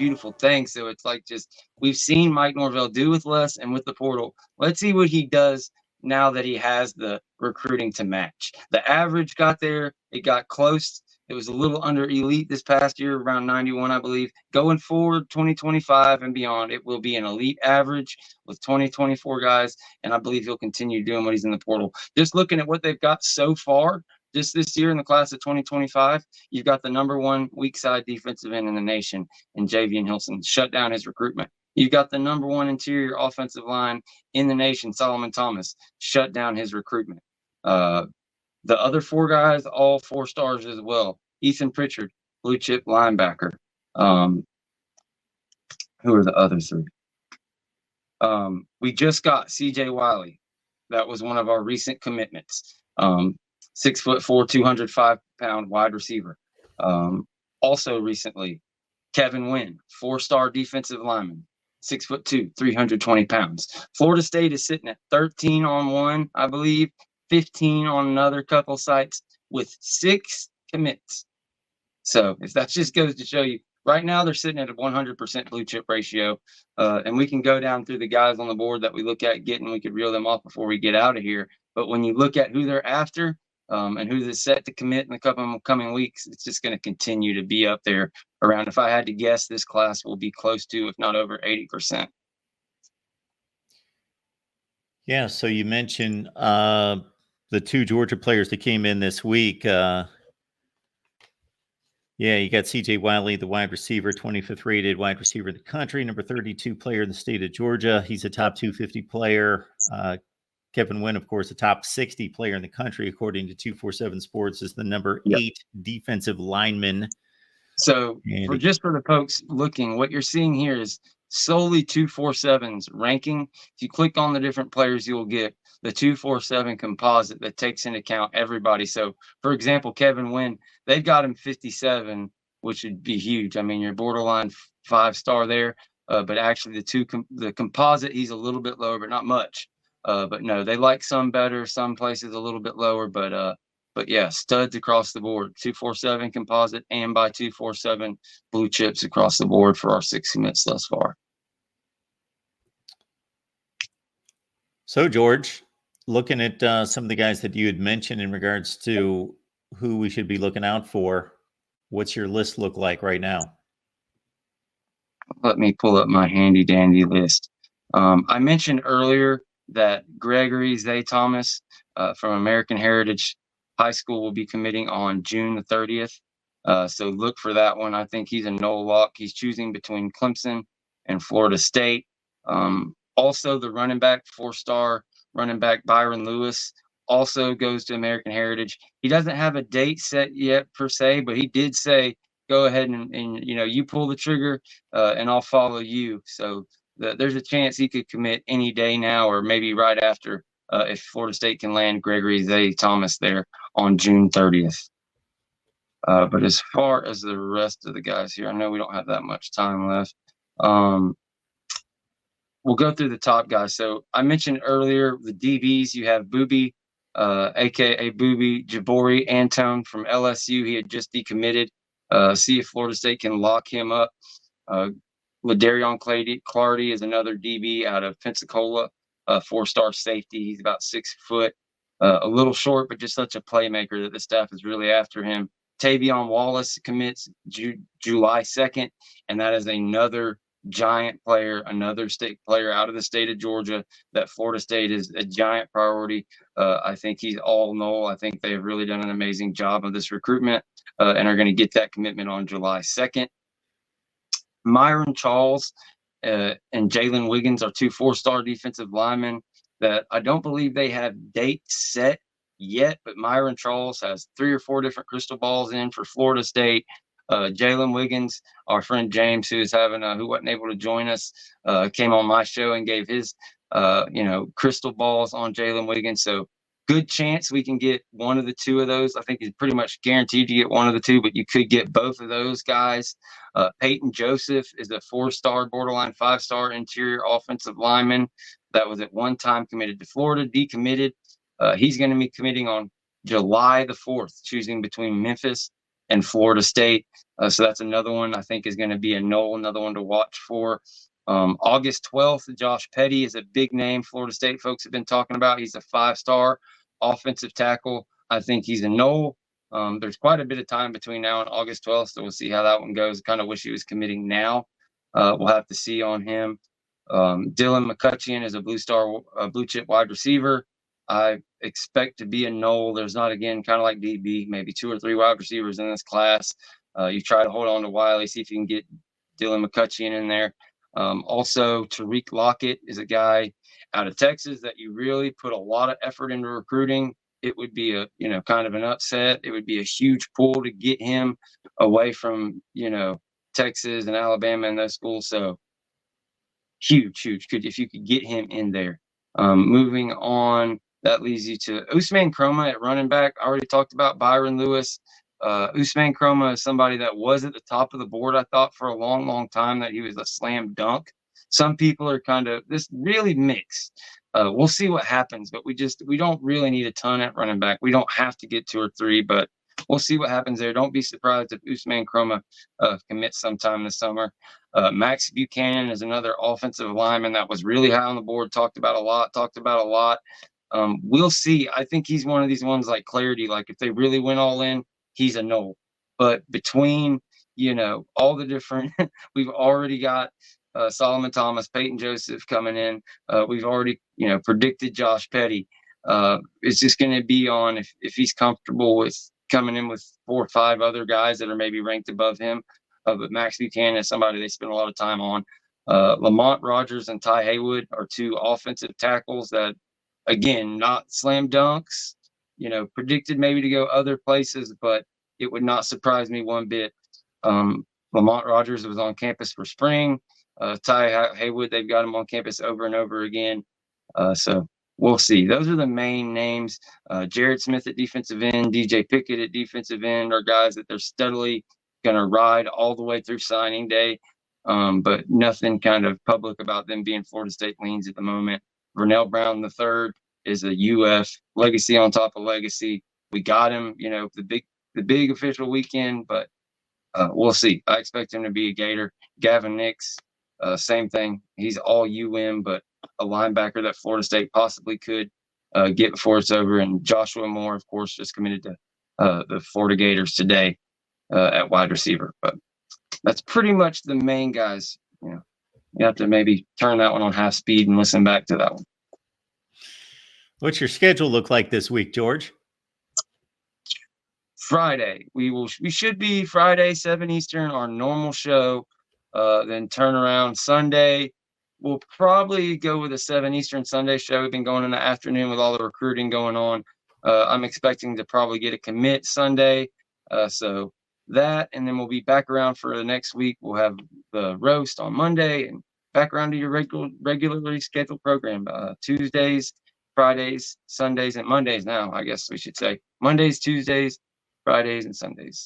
beautiful thing. So it's like just we've seen Mike Norvell do with less and with the portal. Let's see what he does now that he has the recruiting to match. The average got there. It got close. It was a little under elite this past year, around 91, I believe. Going forward, 2025 and beyond, it will be an elite average with 2024 guys, and I believe he'll continue doing what he's in the portal. Just looking at what they've got so far, just this year in the class of 2025, you've got the #1 weak side defensive end in the nation in Javian Hilson, shut down his recruitment. You've got the #1 interior offensive line in the nation, Solomon Thomas, shut down his recruitment. The other 4 guys, all 4 stars as well. Ethan Pritchard, blue chip linebacker. Who are the other 3? We just got CJ Wiley. That was one of our recent commitments. 6'4", 205-pound wide receiver. Also recently, Kevin Wynn, 4-star defensive lineman, 6'2", 320 pounds. Florida State is sitting at 13 on one, I believe, 15 on another couple sites with 6 commits. So if that just goes to show you, right now they're sitting at a 100% blue chip ratio. And we can go down through the guys on the board that we look at getting, we could reel them off before we get out of here. But when you look at who they're after and who they're set to commit in the couple of coming weeks, it's just going to continue to be up there around, if I had to guess, this class will be close to, if not over 80%. Yeah, so you mentioned the 2 Georgia players that came in this week. Yeah, you got CJ Wiley, the wide receiver, 25th rated wide receiver in the country, number 32 player in the state of Georgia. He's a top 250 player. Kevin Wynn, of course, a top 60 player in the country, according to 247 Sports, is the number 8 defensive lineman. So for the folks looking, what you're seeing here is solely 247's ranking. If you click on the different players, you'll get the 247 composite that takes into account everybody. So, for example, Kevin Wynn, they've got him 57, which would be huge. I mean, you're borderline 5-star there, but actually the composite, he's a little bit lower, but not much. But no, they like some better, some places a little bit lower, but yeah, studs across the board. 247 composite and by 247 blue chips across the board for our 6 commits thus far. So, George, looking at some of the guys that you had mentioned in regards to who we should be looking out for, what's your list look like right now? Let me pull up my handy dandy list. I mentioned earlier that Gregory Zay Thomas from American Heritage High School will be committing on June the 30th. So look for that one. I think he's a no lock. He's choosing between Clemson and Florida State. Also, the running back, 4-star running back Byron Lewis, also goes to American Heritage. He doesn't have a date set yet per se, but he did say, go ahead and you pull the trigger and I'll follow you. So there's a chance he could commit any day now or maybe right after if Florida State can land Gregory Zay Thomas there on June 30th. But as far as the rest of the guys here, I know we don't have that much time left. We'll go through the top guys. So I mentioned earlier the DBs. You have Booby, a.k.a. Booby Jabori Antone from LSU. He had just decommitted. See if Florida State can lock him up. Ladarion Clardy is another DB out of Pensacola, 4-star safety. He's about 6 foot, a little short, but just such a playmaker that the staff is really after him. Tavion Wallace commits July 2nd, and that is another giant player, another state player out of the state of Georgia that Florida State is a giant priority. I think he's all null. I think they have really done an amazing job of this recruitment and are going to get that commitment on July 2nd. Myron Charles and Jalen Wiggins are 2 4-star defensive linemen that I don't believe they have dates set yet, but Myron Charles has 3 or 4 different crystal balls in for Florida State. Jalen Wiggins, our friend James, who wasn't able to join us, came on my show and gave his, crystal balls on Jalen Wiggins. So good chance we can get one of the 2 of those. I think he's pretty much guaranteed to get one of the 2, but you could get both of those guys. Peyton Joseph is a 4-star, borderline 5-star interior offensive lineman that was at one time committed to Florida, decommitted. He's going to be committing on July the 4th, choosing between Memphis and Florida State. So that's another one I think is going to be a null, another one to watch for. August 12th, Josh Petty is a big name Florida State folks have been talking about. He's a 5-star offensive tackle. I think he's a null. There's quite a bit of time between now and August 12th, so we'll see how that one goes. Kind of wish he was committing now. We'll have to see on him. Dylan McCutcheon is a blue chip wide receiver. I expect to be a null. There's not, again, kind of like DB, maybe 2 or 3 wide receivers in this class. You try to hold on to Wiley, see if you can get Dylan McCutcheon in there. Also, Tariq Lockett is a guy out of Texas that you really put a lot of effort into recruiting. It would be a, kind of an upset. It would be a huge pull to get him away from, Texas and Alabama and those schools. So huge. If you could get him in there. Moving on, that leads you to Usman Kroma at running back. I already talked about Byron Lewis. Usman Kroma is somebody that was at the top of the board, I thought, for a long time, that he was a slam dunk. Some people are kind of this really mixed. We'll see what happens, but we don't really need a ton at running back. We don't have to get 2 or 3, but we'll see what happens there. Don't be surprised if Usman Kroma commits sometime this summer. Max Buchanan is another offensive lineman that was really high on the board, talked about a lot. We'll see. I think he's one of these ones like Clarity. Like if they really went all in, he's a null. But between, all the different, we've already got Solomon Thomas, Peyton Joseph coming in. We've already, predicted Josh Petty. It's just going to be on if he's comfortable with coming in with 4 or 5 other guys that are maybe ranked above him. But Max Buchanan is somebody they spend a lot of time on. Lamont Rogers and Ty Haywood are 2 offensive tackles that, again, not slam dunks, predicted maybe to go other places, but it would not surprise me one bit. Lamont Rogers was on campus for spring. Ty Haywood, they've got him on campus over and over again. So we'll see. Those are the main names. Jared Smith at defensive end, DJ Pickett at defensive end are guys that they're steadily going to ride all the way through signing day. But nothing kind of public about them being Florida State leans at the moment. Vernell Brown III is a UF legacy on top of legacy. We got him, the big official weekend, but we'll see. I expect him to be a Gator. Gavin Nix, same thing. He's all but a linebacker that Florida State possibly could get before it's over. And Joshua Moore, of course, just committed to the Florida Gators today at wide receiver. But that's pretty much the main guys. You have to maybe turn that one on half speed and listen back to that one. What's your schedule look like this week, George? Friday, we should be Friday 7 Eastern, our normal show. Then turn around Sunday. We'll probably go with a 7 Eastern Sunday show. We've been going in the afternoon with all the recruiting going on. I'm expecting to probably get a commit Sunday. So that, and then we'll be back around for the next week. We'll have the roast on Monday and back around to your regularly scheduled program. Tuesdays, Fridays, Sundays, and Mondays now, I guess we should say. Mondays, Tuesdays, Fridays, and Sundays.